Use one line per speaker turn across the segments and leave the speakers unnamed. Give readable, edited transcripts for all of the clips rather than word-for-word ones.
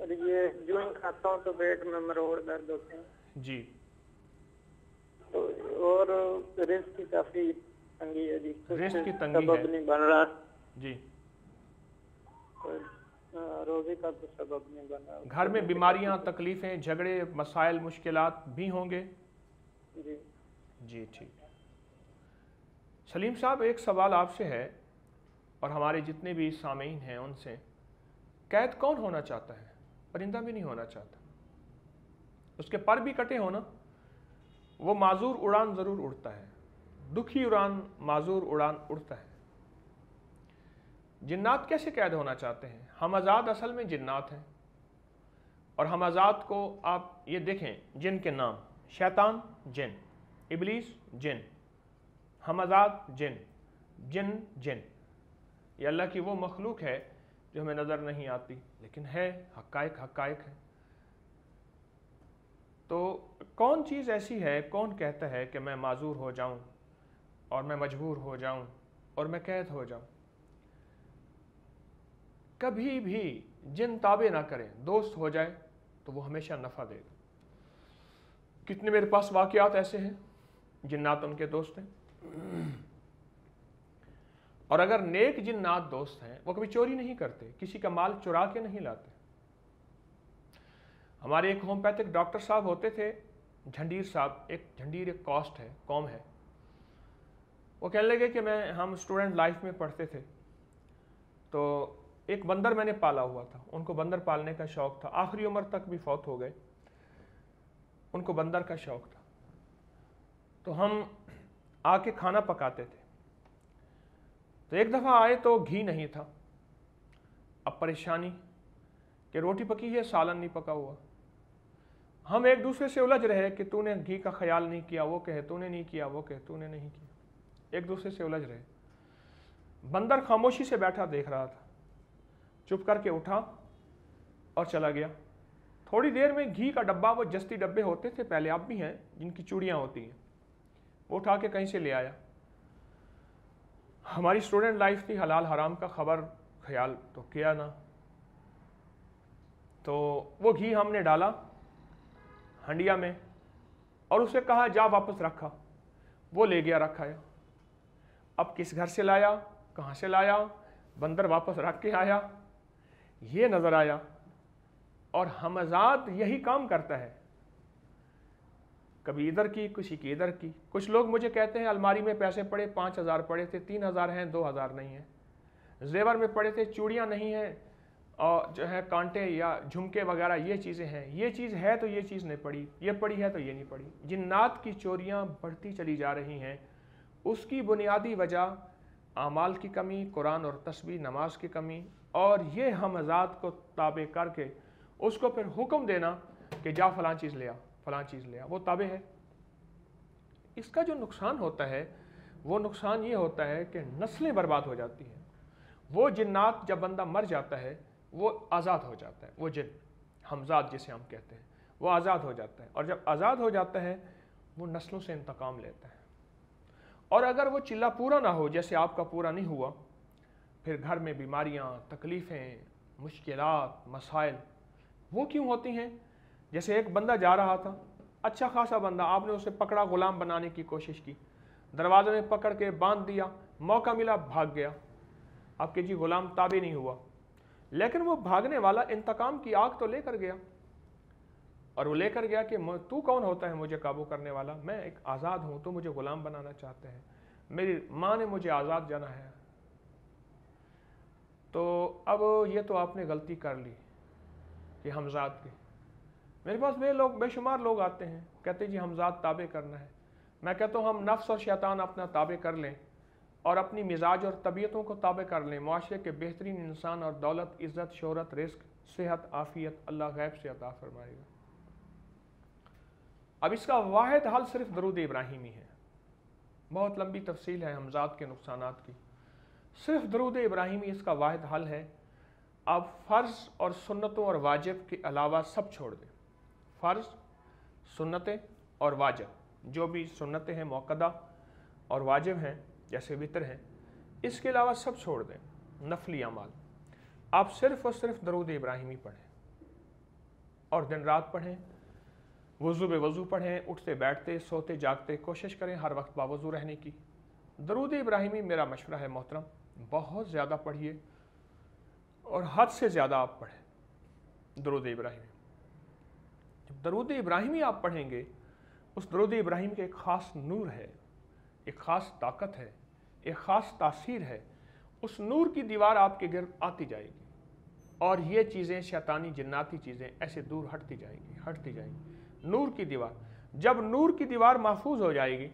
اور یہ جو ہی کھاتا ہوں تو پیٹ میں مروڑ درد ہوتے ہیں
جی
تو، اور رزق کی کافی تنگی ہے جی، کچھ
رزق کی تنگی
سبب
ہے
نہیں بن رہا،
جی،
روزی کا تو سبب نہیں بن رہا،
گھر میں بیماریاں، تکلیفیں، جھگڑے، مسائل، مشکلات بھی ہوں گے؟
جی
جی ٹھیک ہے سلیم صاحب، ایک سوال آپ سے ہے اور ہمارے جتنے بھی سامعین ہیں ان سے، قید کون ہونا چاہتا ہے؟ پرندہ بھی نہیں ہونا چاہتا، اس کے پر بھی کٹے ہونا، وہ معذور اڑان ضرور اڑتا ہے، دکھی اڑان، معذور اڑان اڑتا ہے۔ جنات کیسے قید ہونا چاہتے ہیں؟ ہمزاد اصل میں جنات ہیں، اور ہمزاد کو آپ یہ دیکھیں، جن کے نام، شیطان جن، ابلیس جن، ہمزاد جن، جن جن، یہ اللہ کی وہ مخلوق ہے جو ہمیں نظر نہیں آتی لیکن ہے، حقائق حقائق ہے۔ تو کون چیز ایسی ہے، کون کہتا ہے کہ میں معذور ہو جاؤں اور میں مجبور ہو جاؤں اور میں قید ہو جاؤں؟ کبھی بھی جن تابع نہ کریں، دوست ہو جائے تو وہ ہمیشہ نفع دے گا۔ کتنے میرے پاس واقعات ایسے ہیں، جنات ان کے دوست ہیں، اور اگر نیک جنات دوست ہیں وہ کبھی چوری نہیں کرتے، کسی کا مال چرا کے نہیں لاتے۔ ہمارے ایک ہومیوپیتھک ڈاکٹر صاحب ہوتے تھے، جھنڈیر صاحب، جھنڈیر ایک کاسٹ ہے، قوم ہے، وہ کہنے لگے کہ ہم اسٹوڈنٹ لائف میں پڑھتے تھے تو ایک بندر میں نے پالا ہوا تھا، ان کو بندر پالنے کا شوق تھا، آخری عمر تک بھی فوت ہو گئے، ان کو بندر کا شوق تھا، تو ہم آ کے کھانا پکاتے تھے، تو ایک دفعہ آئے تو گھی نہیں تھا، اب پریشانی کہ روٹی پکی ہے، سالن نہیں پکا ہوا، ہم ایک دوسرے سے الجھ رہے کہ تو نے گھی کا خیال نہیں کیا، وہ کہے تو نے نہیں کیا، وہ کہے تو نے نہیں کیا، ایک دوسرے سے الجھ رہے۔ بندر خاموشی سے بیٹھا دیکھ رہا تھا، چپ کر کے اٹھا اور چلا گیا۔ تھوڑی دیر میں گھی کا ڈبہ، وہ جستی ڈبے ہوتے تھے پہلے، اب بھی ہیں، جن کی چوڑیاں ہوتی ہیں، وہ اٹھا کے کہیں سے لے آیا۔ ہماری اسٹوڈنٹ لائف تھی، حلال حرام کا خبر خیال تو کیا نہ، تو وہ گھی ہم نے ڈالا ہنڈیا میں اور اسے کہا جا واپس رکھا، وہ لے گیا رکھایا۔ اب کس گھر سے لایا، کہاں سے لایا، بندر واپس رکھ کے آیا، یہ نظر آیا۔ اور ہمزاد یہی کام کرتا ہے، کبھی ادھر کی، کسی کی ادھر کی۔ کچھ لوگ مجھے کہتے ہیں الماری میں پیسے پڑے، 5000 پڑے تھے، 3000 ہیں، 2000 نہیں ہیں، زیور میں پڑے تھے، چوڑیاں نہیں ہیں، اور جو ہے کانٹے یا جھمکے وغیرہ یہ چیزیں ہیں، یہ چیز ہے تو یہ چیز نہیں پڑی، یہ پڑی ہے تو یہ نہیں پڑی۔ جنات کی چوریاں بڑھتی چلی جا رہی ہیں، اس کی بنیادی وجہ اعمال کی کمی، قرآن اور تسبیح نماز کی کمی، اور یہ ہمزاد کو تابع کر کے اس کو پھر حکم دینا کہ جا فلاں چیز لے آ، فلاں چیز لے آ، وہ تابع ہے۔ اس کا جو نقصان ہوتا ہے وہ نقصان یہ ہوتا ہے کہ نسلیں برباد ہو جاتی ہیں۔ وہ جنات جب بندہ مر جاتا ہے وہ آزاد ہو جاتا ہے، وہ جن ہمزاد جسے ہم کہتے ہیں وہ آزاد ہو جاتا ہے، اور جب آزاد ہو جاتا ہے وہ نسلوں سے انتقام لیتا ہے، اور اگر وہ چلہ پورا نہ ہو، جیسے آپ کا پورا نہیں ہوا، پھر گھر میں بیماریاں، تکلیفیں، مشکلات، مسائل۔ وہ کیوں ہوتی ہیں؟ جیسے ایک بندہ جا رہا تھا، اچھا خاصا بندہ، آپ نے اسے پکڑا، غلام بنانے کی کوشش کی، دروازے میں پکڑ کے باندھ دیا، موقع ملا بھاگ گیا، آپ کے جی غلام تابع نہیں ہوا، لیکن وہ بھاگنے والا انتقام کی آگ تو لے کر گیا، اور وہ لے کر گیا کہ تو کون ہوتا ہے مجھے قابو کرنے والا، میں ایک آزاد ہوں، تو مجھے غلام بنانا چاہتے ہیں، میری ماں نے مجھے آزاد جانا ہے۔ تو اب یہ تو آپ نے غلطی کر لی کہ ہمزاد کی۔ میرے پاس بے شمار لوگ آتے ہیں، کہتے ہیں جی ہمزاد تابع کرنا ہے، میں کہتا ہوں ہم نفس اور شیطان اپنا تابع کر لیں اور اپنی مزاج اور طبیعتوں کو تابع کر لیں، معاشرے کے بہترین انسان اور دولت، عزت، شہرت، رزق، صحت، عافیت اللہ غیب سے عطا فرمائے گا۔ اب اس کا واحد حل صرف درود ابراہیمی ہے، بہت لمبی تفصیل ہے ہمزاد کے نقصانات کی، صرف درود ابراہیمی اس کا واحد حل ہے۔ آپ فرض اور سنتوں اور واجب کے علاوہ سب چھوڑ دیں، فرض، سنتیں اور واجب، جو بھی سنتیں ہیں موقدہ اور واجب ہیں جیسے وتر ہیں، اس کے علاوہ سب چھوڑ دیں، نفلی اعمال، آپ صرف اور صرف درود ابراہیمی پڑھیں، اور دن رات پڑھیں، وضو بے وضو پڑھیں، اٹھتے بیٹھتے سوتے جاگتے کوشش کریں ہر وقت باوضو رہنے کی۔ درود ابراہیمی میرا مشورہ ہے محترم، بہت زیادہ پڑھیے اور حد سے زیادہ آپ پڑھیں درود ابراہیمی۔ جب درود ابراہیمی آپ پڑھیں گے، اس درود ابراہیم کے ایک خاص نور ہے، ایک خاص طاقت ہے، ایک خاص تاثیر ہے، اس نور کی دیوار آپ کے گرد آتی جائے گی اور یہ چیزیں شیطانی جناتی چیزیں ایسے دور ہٹتی جائیں گی۔ نور کی دیوار، جب نور کی دیوار محفوظ ہو جائے گی،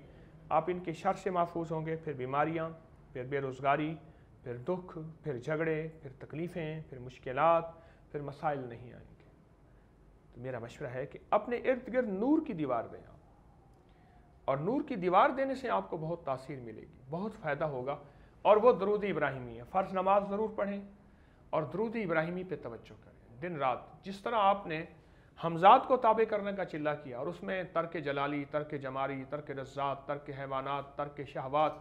آپ ان کے شر سے محفوظ ہوں گے، پھر بیماریاں، پھر بے روزگاری، پھر دکھ، پھر جھگڑے، پھر تکلیفیں، پھر مشکلات، پھر مسائل نہیں آئیں گے۔ تو میرا مشورہ ہے کہ اپنے ارد گرد نور کی دیوار دیں آپ، اور نور کی دیوار دینے سے آپ کو بہت تاثیر ملے گی، بہت فائدہ ہوگا، اور وہ درود ابراہیمی ہے۔ فرض نماز ضرور پڑھیں اور درود ابراہیمی پہ توجہ کریں دن رات۔ جس طرح آپ نے حمزات کو تابع کرنے کا چلہ کیا اور اس میں ترک جلالی، ترک جماری، ترک رزات، ترک حیوانات، ترک شہوات،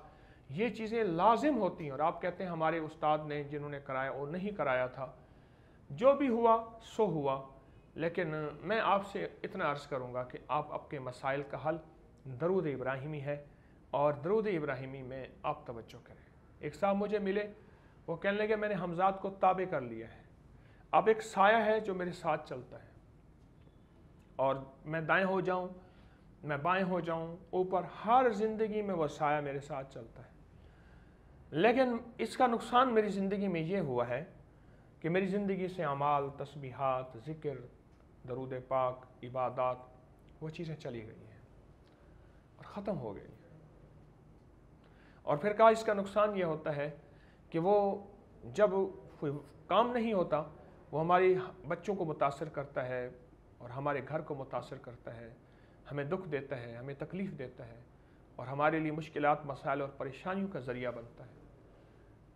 یہ چیزیں لازم ہوتی ہیں، اور آپ کہتے ہیں ہمارے استاد نے جنہوں نے کرایا وہ نہیں کرایا تھا۔ جو بھی ہوا سو ہوا، لیکن میں آپ سے اتنا عرض کروں گا کہ آپ اپنے مسائل کا حل درود ابراہیمی ہے، اور درود ابراہیمی میں آپ توجہ کریں۔ ایک صاحب مجھے ملے، وہ کہنے لگے میں نے حمزات کو تابع کر لیا ہے، اب ایک سایہ ہے جو میرے ساتھ چلتا ہے، اور میں دائیں ہو جاؤں، میں بائیں ہو جاؤں، اوپر ہر زندگی میں وہ سایہ میرے ساتھ چلتا ہے، لیکن اس کا نقصان میری زندگی میں یہ ہوا ہے کہ میری زندگی سے اعمال، تسبیحات، ذکر، درود پاک، عبادات، وہ چیزیں چلی گئی ہیں اور ختم ہو گئی ہیں۔ اور پھر کہا اس کا نقصان یہ ہوتا ہے کہ وہ جب کام نہیں ہوتا، وہ ہماری بچوں کو متاثر کرتا ہے اور ہمارے گھر کو متاثر کرتا ہے، ہمیں دکھ دیتا ہے، ہمیں تکلیف دیتا ہے، اور ہمارے لیے مشکلات، مسائل اور پریشانیوں کا ذریعہ بنتا ہے،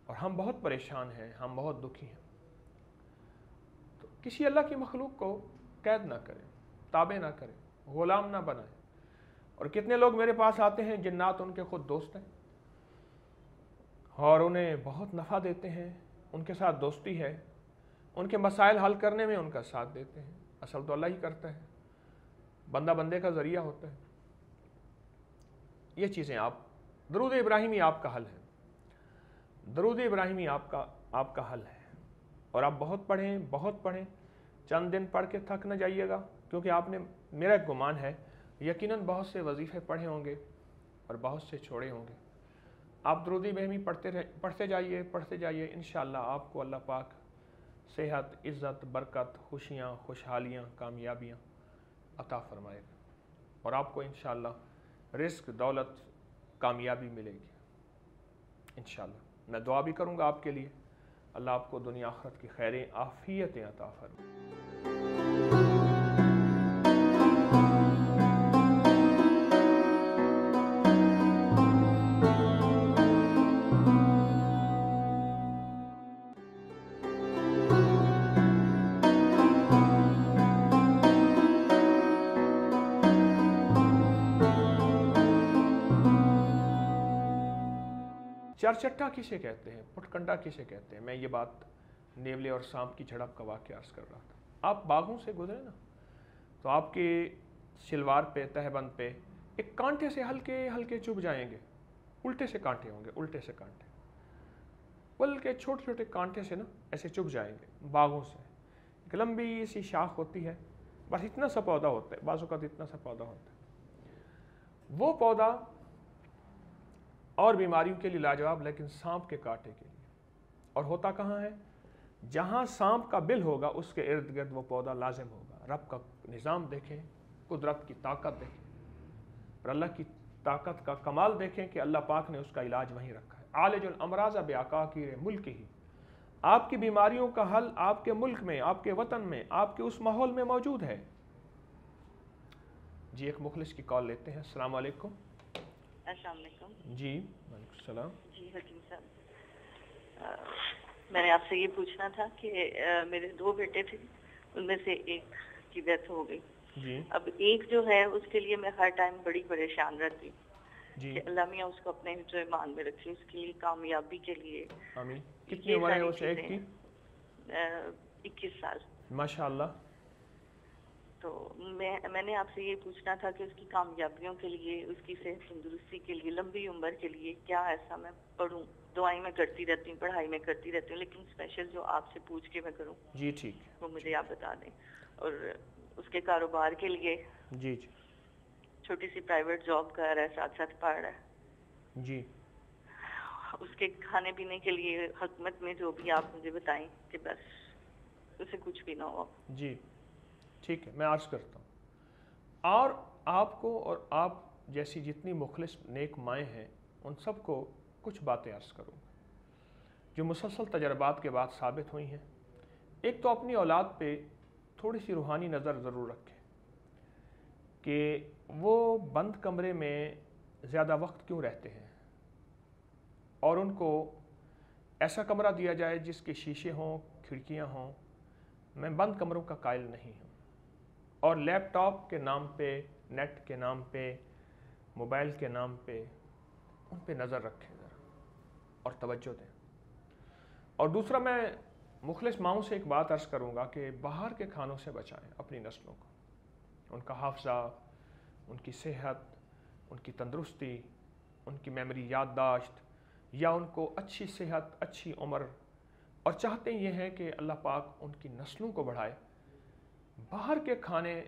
اور ہم بہت پریشان ہیں، ہم بہت دکھی ہیں۔ تو کسی اللہ کی مخلوق کو قید نہ کریں، تابع نہ کریں، غلام نہ بنائیں۔ اور کتنے لوگ میرے پاس آتے ہیں، جنات ان کے خود دوست ہیں اور انہیں بہت نفع دیتے ہیں، ان کے ساتھ دوستی ہے، ان کے مسائل حل کرنے میں ان کا ساتھ دیتے ہیں۔ اصل تو اللہ ہی کرتا ہے، بندہ بندے کا ذریعہ ہوتا ہے۔ یہ چیزیں آپ، درود ابراہیمی آپ کا حل ہے، درود ابراہیمی آپ کا حل ہے، اور آپ بہت پڑھیں، بہت پڑھیں، چند دن پڑھ کے تھک نہ جائیے گا، کیونکہ آپ نے، میرا ایک گمان ہے، یقیناً بہت سے وظیفے پڑھے ہوں گے اور بہت سے چھوڑے ہوں گے۔ آپ درود ابراہیمی پڑھتے جائیے، انشاءاللہ آپ کو اللہ پاک صحت، عزت، برکت، خوشیاں، خوشحالیاں، کامیابیاں عطا فرمائے گا، اور آپ کو انشاءاللہ رزق، دولت، کامیابی ملے گی انشاءاللہ۔ میں دعا بھی کروں گا آپ کے لیے، اللہ آپ کو دنیا آخرت کی خیریں، عافیتیں عطا فرمائے۔ چرچٹا کسے کہتے ہیں، پٹکنڈا کسے کہتے ہیں؟ میں یہ بات نیولے اور سانپ کی جھڑپ کا واقعہ عرض کر رہا تھا۔ آپ باغوں سے گزرے نا، تو آپ کے شلوار پہ، تہبند پہ ایک کانٹے سے ہلکے ہلکے چبھ جائیں گے، الٹے سے کانٹے ہوں گے، الٹے سے کانٹے، بلکہ چھوٹے چھوٹے کانٹے سے نا ایسے چبھ جائیں گے باغوں سے۔ ایک لمبی سی شاخ ہوتی ہے، بس اتنا سا پودا ہوتا ہے، بعض اوقات اتنا سا پودا ہوتا ہے۔ وہ پودا اور بیماریوں کے لیے لاجواب، لیکن سانپ کے کانٹے کے لیے، اور ہوتا کہاں ہے؟ جہاں سانپ کا بل ہوگا اس کے ارد گرد وہ پودا لازم ہوگا۔ رب کا نظام دیکھیں، قدرت کی طاقت دیکھیں، اور اللہ کی طاقت کا کمال دیکھیں کہ اللہ پاک نے اس کا علاج وہیں رکھا ہے۔ عالج الامراض بعقاقیر ملکہ، آپ کی بیماریوں کا حل آپ کے ملک میں، آپ کے وطن میں، آپ کے اس ماحول میں موجود ہے۔ جی ایک مخلص کی کال لیتے ہیں۔ السلام علیکم۔
السلام علیکم۔
جی وعلیکم السلام۔
جی حکیم صاحب، میں نے آپ سے یہ پوچھنا تھا کہ میرے 2 بیٹے تھے، ان میں سے ایک کی ڈیتھ ہو گئی۔
جی
اب ایک جو ہے اس کے لیے میں ہر ٹائم بڑی پریشان رہتی ہوں
جی
کہ اللہ میاں اس کو اپنے حفظ و ایمان میں رکھے، اس کے لیے کامیابی کے لیے۔
آمین۔ کتنی عمر ہے اس ایک کی؟
21 سال۔
ماشاء اللہ۔
تو میں نے آپ سے یہ پوچھنا تھا کہ اس کی کامیابیوں کے لیے، اس کی صحت تندرستی کے لیے، لمبی عمر کے لیے کیا ایسا میں پڑھوں؟ دعائیں میں کرتی رہتی ہوں، پڑھائی میں کرتی رہتی ہوں، لیکن اسپیشل جو آپ سے پوچھ کے میں کروں
جی ٹھیک ہے،
وہ مجھے آپ بتا دیں. اور اس کے کاروبار کے لیے
جی جی
چھوٹی سی پرائیویٹ جاب کر رہا ہے، ساتھ ساتھ پڑھ رہا ہے.
جی
اس کے کھانے پینے کے لیے حکمت میں جو بھی آپ مجھے بتائیں کہ بس اسے کچھ بھی نہ ہو.
جی ٹھیک ہے، میں عرض کرتا ہوں. اور آپ کو اور آپ جیسی جتنی مخلص نیک مائیں ہیں ان سب کو کچھ باتیں عرض کروں گا جو مسلسل تجربات کے بعد ثابت ہوئی ہیں. ایک تو اپنی اولاد پہ تھوڑی سی روحانی نظر ضرور رکھیں کہ وہ بند کمرے میں زیادہ وقت کیوں رہتے ہیں، اور ان کو ایسا کمرہ دیا جائے جس کے شیشے ہوں، کھڑکیاں ہوں. میں بند کمروں کا قائل نہیں ہوں. اور لیپ ٹاپ کے نام پہ، نیٹ کے نام پہ، موبائل کے نام پہ ان پہ نظر رکھیں ذرا اور توجہ دیں. اور دوسرا میں مخلص ماؤں سے ایک بات عرض کروں گا کہ باہر کے کھانوں سے بچائیں اپنی نسلوں کو. ان کا حافظہ، ان کی صحت، ان کی تندرستی، ان کی میموری یادداشت، یا ان کو اچھی صحت، اچھی عمر، اور چاہتے یہ ہیں کہ اللہ پاک ان کی نسلوں کو بڑھائے. باہر کے کھانے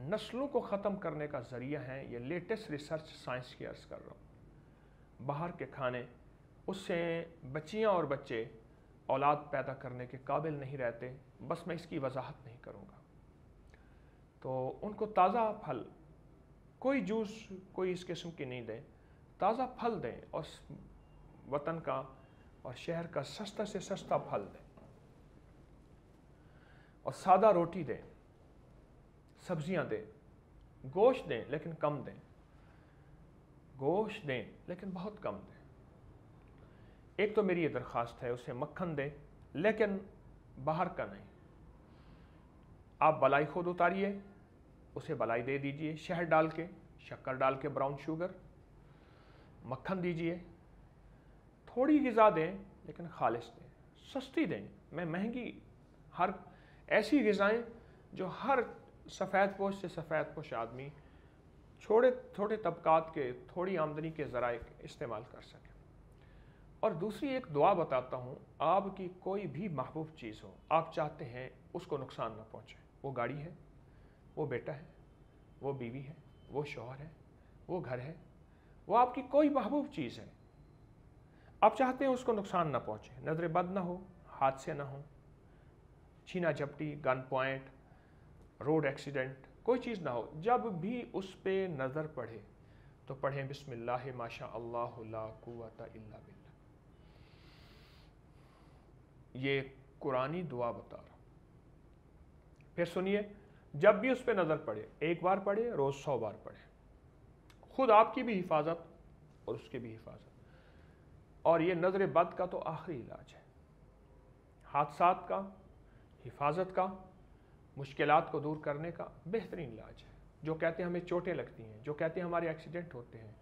نسلوں کو ختم کرنے کا ذریعہ ہیں. یہ لیٹسٹ ریسرچ سائنس کی عرض کر رہا ہوں. باہر کے کھانے اس سے بچیاں اور بچے اولاد پیدا کرنے کے قابل نہیں رہتے. بس میں اس کی وضاحت نہیں کروں گا. تو ان کو تازہ پھل، کوئی جوس کوئی اس قسم کی نہیں دیں، تازہ پھل دیں، اور وطن کا اور شہر کا سستا سے سستا پھل دیں، اور سادہ روٹی دیں، سبزیاں دیں، گوشت دیں لیکن کم دیں، گوشت دیں لیکن بہت کم دیں. ایک تو میری یہ درخواست ہے، اسے مکھن دیں لیکن باہر کا نہیں. آپ بلائی خود اتاریے، اسے بلائی دے دیجئے، شہد ڈال کے، شکر ڈال کے، براؤن شوگر، مکھن دیجئے. تھوڑی غذا دیں لیکن خالص دیں، سستی دیں. میں مہنگی، ہر ایسی غذائیں جو ہر سفید پوش سے سفید پوش آدمی چھوٹے طبقات کے تھوڑی آمدنی کے ذرائع استعمال کر سکیں. اور دوسری ایک دعا بتاتا ہوں. آپ کی کوئی بھی محبوب چیز ہو، آپ چاہتے ہیں اس کو نقصان نہ پہنچے. وہ گاڑی ہے، وہ بیٹا ہے، وہ بیوی ہے، وہ شوہر ہے، وہ گھر ہے، وہ آپ کی کوئی محبوب چیز ہے، آپ چاہتے ہیں اس کو نقصان نہ پہنچے، نظر بد نہ ہو، حادثے نہ ہوں، چھینا جھپٹی، گن پوائنٹ، روڈ ایکسیڈنٹ، کوئی چیز نہ ہو. جب بھی اس پہ نظر پڑے تو پڑھیں بسم اللہ ماشاء اللہ لا قوت الا باللہ. یہ قرآنی دعا بتا رہا ہوں. پھر سنیے، جب بھی اس پہ نظر پڑے، ایک بار پڑھے، روز 100 بار پڑھے. خود آپ کی بھی حفاظت اور اس کی بھی حفاظت. اور یہ نظر بد کا تو آخری علاج ہے. حادثات کا، حفاظت کا، مشکلات کو دور کرنے کا بہترین علاج ہے. جو کہتے ہیں ہمیں چوٹیں لگتی ہیں، جو کہتے ہیں ہمارے ایکسیڈنٹ ہوتے ہیں،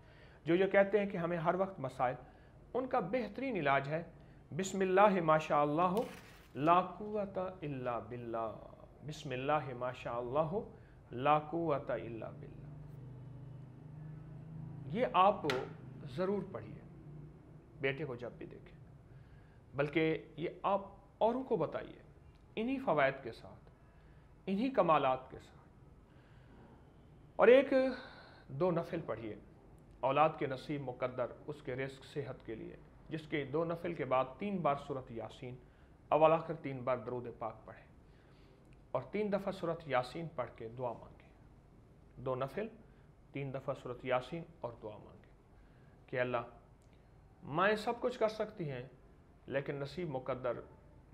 جو کہتے ہیں کہ ہمیں ہر وقت مسائل، ان کا بہترین علاج ہے بسم اللہ ماشاء اللہ لا قوت الا باللہ. بسم اللہ ماشاء اللہ لا قوت الا باللہ. یہ آپ ضرور پڑھیے بیٹے کو جب بھی دیکھیں، بلکہ یہ آپ اوروں کو بتائیے انہی فوائد کے ساتھ، انہی کمالات کے ساتھ. اور ایک 2 نفل پڑھیے، اولاد کے نصیب مقدر، اس کے رزق، صحت کے لیے، جس کے 2 نفل کے بعد 3 بار سورۃ یاسین، اول آخر 3 بار درود پاک پڑھیں، اور 3 دفعہ سورۃ یاسین پڑھ کے دعا مانگیں. 2 نفل، 3 دفعہ سورۃ یاسین اور دعا مانگیں کہ اللہ، مائیں سب کچھ کر سکتی ہیں لیکن نصیب مقدر،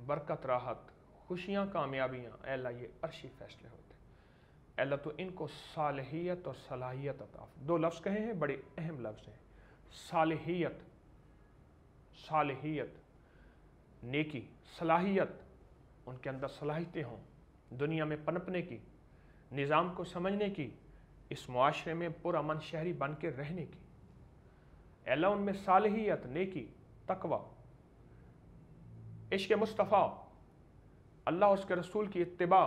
برکت، راحت، خوشیاں، کامیابیاں، اے اللہ یہ عرشی فیصلے ہوتے ہیں. اے اللہ تو ان کو صالحیت اور صلاحیت عطا. 2 لفظ کہے ہیں، بڑے اہم لفظ ہیں. صالحیت، صالحیت، نیکی، صلاحیت، ان کے اندر صلاحیتیں ہوں دنیا میں پنپنے کی، نظام کو سمجھنے کی، اس معاشرے میں پرامن شہری بن کے رہنے کی. اے اللہ ان میں صالحیت، نیکی، تقوی، عشق مصطفیٰ، اللہ اس کے رسول کی اتباع،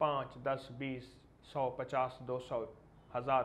5, 10, 20, 100, 50, 200, 1000,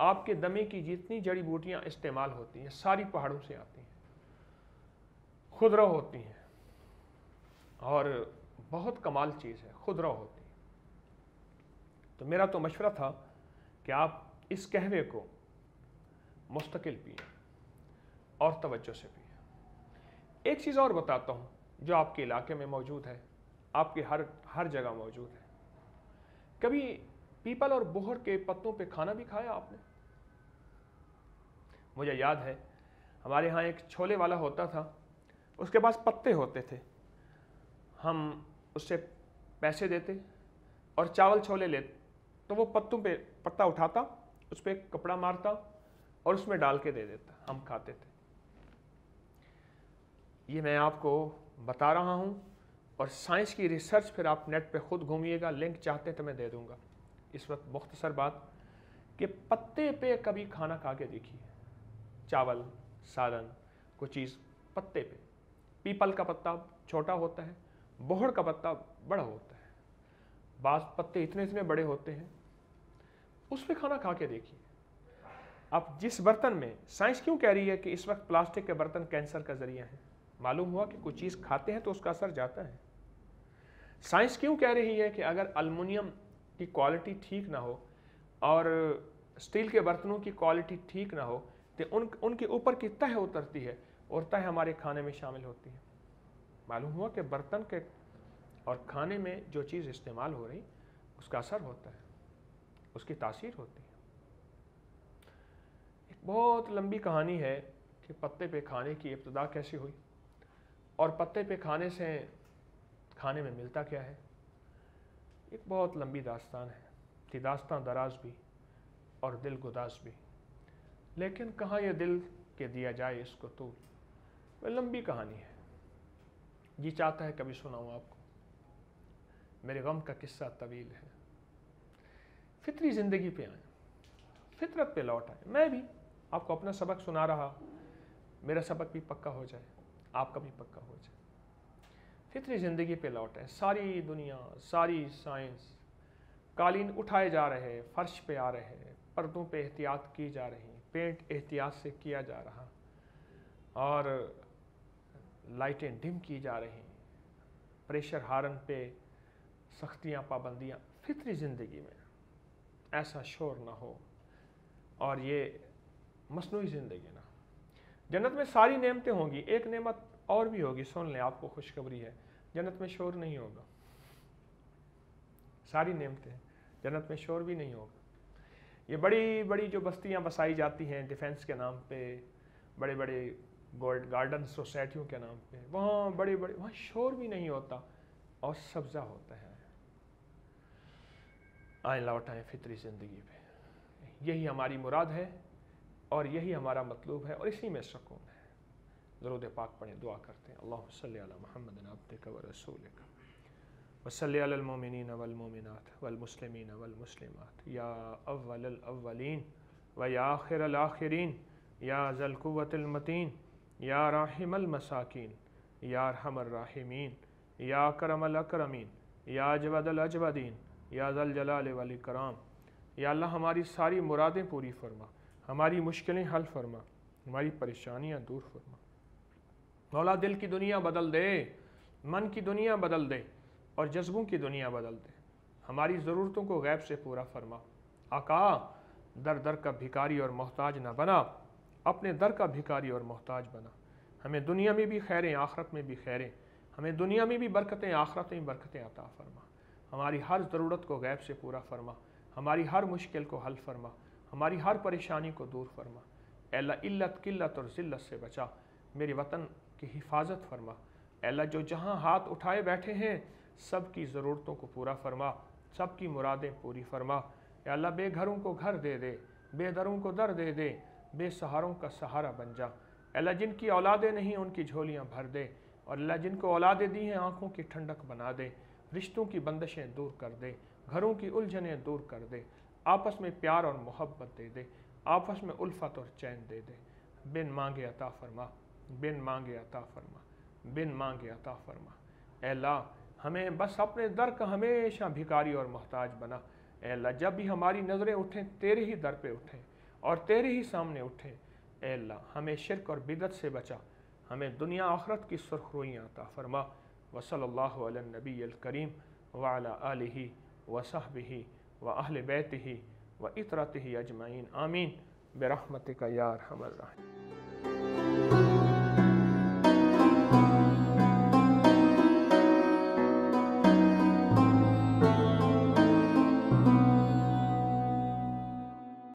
آپ کے دمے کی جتنی جڑی بوٹیاں استعمال ہوتی ہیں ساری پہاڑوں سے آتی ہیں، خضرہ ہوتی ہیں، اور بہت کمال چیز ہے، خضرہ ہوتی ہے۔ تو میرا تو مشورہ تھا کہ آپ اس قہوے کو مستقل پئیں اور توجہ سے پئیں۔ ایک چیز اور بتاتا ہوں جو آپ کے علاقے میں موجود ہے، آپ کے ہر جگہ موجود ہے۔ کبھی پیپل اور بوہر کے پتوں پہ کھانا بھی کھایا آپ نے؟ مجھے یاد ہے ہمارے ہاں ایک چھولے والا ہوتا تھا، اس کے پاس پتے ہوتے تھے، ہم اس سے پیسے دیتے اور چاول چھولے لیتے، تو وہ پتوں پہ پتا اٹھاتا، اس پہ کپڑا مارتا اور اس میں ڈال کے دے دیتا، ہم کھاتے تھے۔ یہ میں آپ کو بتا رہا ہوں، اور سائنس کی ریسرچ پھر آپ نیٹ پہ خود گھومیے گا، لنک چاہتے تو میں دے دوں گا۔ اس وقت مختصر بات کہ پتے پہ کبھی کھانا کھا کے دیکھیے، چاول، سالن، کوئی چیز پتے پہ۔ پیپل کا پتا چھوٹا ہوتا ہے، بوہڑ کا پتا بڑا ہوتا ہے، بعض پتے اتنے بڑے ہوتے ہیں، اس پہ کھانا کھا کے دیکھیے۔ اب جس برتن میں، سائنس کیوں کہہ رہی ہے کہ اس وقت پلاسٹک کے برتن کینسر کا ذریعہ ہیں؟ معلوم ہوا کہ کوئی چیز کھاتے ہیں تو اس کا اثر جاتا ہے۔ سائنس کیوں کہہ رہی ہے کہ اگر الومنیم کی کوالٹی ٹھیک نہ ہو اور اسٹیل کے برتنوں کی کوالٹی ٹھیک نہ ہو تو ان کے اوپر کی تہ اترتی ہے اور تہ ہمارے کھانے میں شامل ہوتی ہے۔ معلوم ہوا کہ برتن کے اور کھانے میں جو چیز استعمال ہو رہی اس کا اثر ہوتا ہے، اس کی تاثیر ہوتی ہے۔ ایک بہت لمبی کہانی ہے کہ پتے پہ کھانے کی ابتدا کیسے ہوئی اور پتے پہ کھانے سے کھانے میں ملتا کیا ہے۔ ایک بہت لمبی داستان ہے، کہ داستان دراز بھی اور دل گداز بھی، لیکن کہاں یہ دل کہ دیا جائے اس کو طول۔ وہ لمبی کہانی ہے، جی چاہتا ہے کبھی سناؤں آپ کو، میرے غم کا قصہ طویل ہے۔ فطری زندگی پہ آئیں، فطرت پہ لوٹ آئیں۔ میں بھی آپ کو اپنا سبق سنا رہا، میرا سبق بھی پکا ہو جائے، آپ کا بھی پکا ہو جائے۔ فطری زندگی پہ لوٹ آئیں۔ ساری دنیا، ساری سائنس، قالین اٹھائے جا رہے، فرش پہ آ رہے، پردوں پہ احتیاط کی جا رہی، پینٹ احتیاط سے کیا جا رہا، اور لائٹیں ڈم کی جا رہی، پریشر ہارن پہ سختیاں، پابندیاں۔ فطری زندگی میں ایسا شور نہ ہو، اور یہ مصنوعی زندگی نہ ہو۔ جنت میں ساری نعمتیں ہوں گی، ایک نعمت اور بھی ہوگی، سن لیں، آپ کو خوشخبری ہے، جنت میں شور نہیں ہوگا۔ ساری نعمتیں، جنت میں شور بھی نہیں ہوگا۔ یہ بڑی بڑی جو بستیاں بسائی جاتی ہیں ڈیفنس کے نام پہ، بڑے بڑے گارڈن سوسائٹیوں کے نام پہ، وہاں وہاں شور بھی نہیں ہوتا اور سبزہ ہوتا ہے۔ آئیں لوٹ آئیں فطری زندگی پہ، یہی ہماری مراد ہے اور یہی ہمارا مطلوب ہے، اور اسی میں سکون ہے۔ درود پاک پڑھیں، دعا کرتے ہیں۔ اللہم صلی علی محمد عبدک و رسولک وصلی علی المومنین والمومنات والمسلمین والمسلمات، یا اول الاولین و یا آخر الاخرین، یا ذا القوة المتین، یا راحم المساکین، یا ارحم الراحمین، یا اکرم الاکرمین، یا اجود الاجودین، یا ذا الجلال والاکرام۔ یا اللہ ہماری ساری مرادیں پوری فرما، ہماری مشکلیں حل فرما، ہماری پریشانیاں دور فرما۔ مولا دل کی دنیا بدل دے، من کی دنیا بدل دے، اور جذبوں کی دنیا بدل دے۔ ہماری ضرورتوں کو غیب سے پورا فرما۔ آقا، در در کا بھکاری اور محتاج نہ بنا، اپنے در کا بھکاری اور محتاج بنا۔ ہمیں دنیا میں بھی خیریں، آخرت میں بھی خیریں، ہمیں دنیا میں بھی برکتیں، آخرت میں بھی برکتیں عطا فرما۔ ہماری ہر ضرورت کو غیب سے پورا فرما، ہماری ہر مشکل کو حل فرما، ہماری ہر پریشانی کو دور فرما۔ اے اللہ، علت، قلت اور ذلت سے بچا، میرے وطن کی حفاظت فرما۔ اے اللہ، جو جہاں ہاتھ اٹھائے بیٹھے ہیں سب کی ضرورتوں کو پورا فرما، سب کی مرادیں پوری فرما۔ اے اللہ، بے گھروں کو گھر دے دے، بے دروں کو در دے دے، بے سہاروں کا سہارا بن جا۔ اے اللہ، جن کی اولادیں نہیں ان کی جھولیاں بھر دے، اور اللہ جن کو اولادیں دی ہیں آنکھوں کی ٹھنڈک بنا دے، رشتوں کی بندشیں دور کر دے، گھروں کی الجھنیں دور کر دے، آپس میں پیار اور محبت دے دے، آپس میں الفت اور چین دے دے۔ بن مانگے عطا فرما، بن مانگے عطا فرما، بن مانگے عطا فرما۔ اے اللہ، ہمیں بس اپنے در کا ہمیشہ بھکاری اور محتاج بنا۔ اے اللہ، جب بھی ہماری نظریں اٹھیں تیرے ہی در پہ اٹھیں، اور تیرے ہی سامنے اٹھے۔ اے اللہ ہمیں شرک اور بدعت سے بچا، ہمیں دنیا آخرت کی سرخرویاں عطا فرما۔ وصلی اللہ علی النبی الکریم وعلی آلہ وصحبہ واہل بیتہ واطرتہ اجمعین، آمین برحمتک یا ارحم الراحمین۔